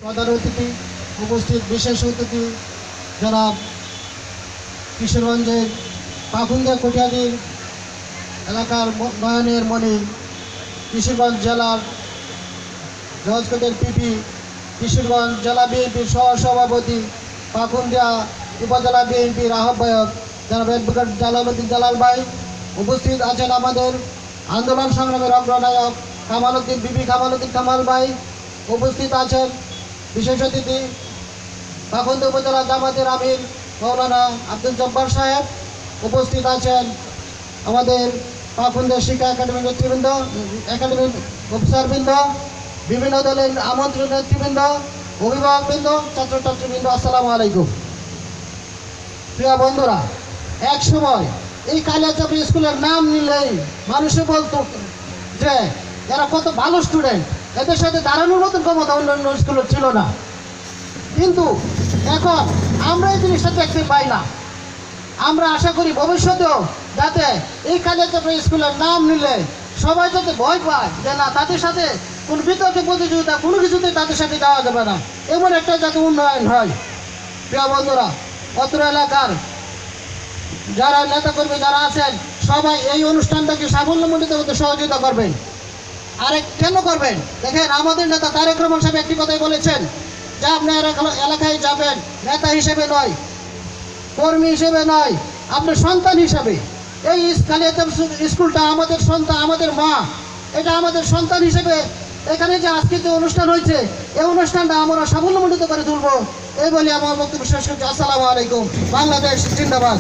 প্রধান অতিথি উপস্থিত বিশেষ অতিথি জনাব কিশোরগঞ্জের পাকুন্দিয়া কটিয়াদীর এলাকার নয়নের মণি, কিশোরগঞ্জ জেলার জজকোটের পিপি, কিশোরগঞ্জ জেলা বিএনপির সহসভাপতি, পাকুন্দিয়া উপজেলা বিএনপির আহ্বায়ক জনাব অ্যাডভোকেট জালালউদ্দিন জালাল ভাই, উপস্থিত আছেন আমাদের আন্দোলন সংগ্রামের অগ্রনায়ক কামালউদ্দিন বিবি কামালউদ্দিন কামাল ভাই, উপস্থিত আছেন বিশেষ অতিথি পাকুন্দিয়া উপজেলা জামাতের আমির মৌলানা আব্দুল জব্বার সাহেব, উপস্থিত আছেন আমাদের পাকুন্দিয়া শিক্ষা একাডেমির নেতৃবৃন্দ, একাডেমির অফিসারবৃন্দ, বিভিন্ন দলের আমন্ত্রিত নেতৃবৃন্দ, অভিভাবকবৃন্দ, ছাত্রছাত্রীবৃন্দ, আসসালামু আলাইকুম। প্রিয় বন্ধুরা, এক সময় এই কালিয়াচক স্কুলের নাম নিলেই মানুষে বলতো যে এরা কত ভালো স্টুডেন্ট, এদের সাথে দাঁড়ানোর মতন ক্ষমতা অন্যান্য স্কুলের ছিল না। কিন্তু এখন আমরা এই জিনিসটা দেখতে পাই না। আমরা আশা করি ভবিষ্যতেও যাতে এই কালিয়াচক স্কুলের নাম নিলে সবাই যাতে ভয় পায় যে না, তাদের সাথে কোন বিতর্ক প্রতিযোগিতা কোনো কিছুতেই তাদের সাথে যাওয়া যাবে না, এমন একটা যাতে উন্নয়ন হয়। প্রিয় বন্ধুরা, অত্র এলাকার যারা নেতাকর্মী যারা আছেন সবাই এই অনুষ্ঠানটাকে সাফল্যমণ্ডিত করতে সহযোগিতা করবেন। আরেক কেন করবেন, দেখেন আমাদের নেতা তারেক রহমান সাহেব একটি কথাই বলেছেন যে আপনার এলাকায় যাবেন নেতা হিসেবে নয়, কর্মী হিসেবে নয়, আপনার সন্তান হিসেবে। এই কালিয়াচক স্কুলটা আমাদের সন্তান, আমাদের মা, এটা আমাদের সন্তান হিসেবে এখানে যে আজকে যে অনুষ্ঠান হয়েছে এই অনুষ্ঠানটা আমরা সাফল্যমণ্ডিত করে তুলবো, এই বলে আমার বক্তব্য শেষ করছি। আসসালামু আলাইকুম। বাংলাদেশ জিন্দাবাদ।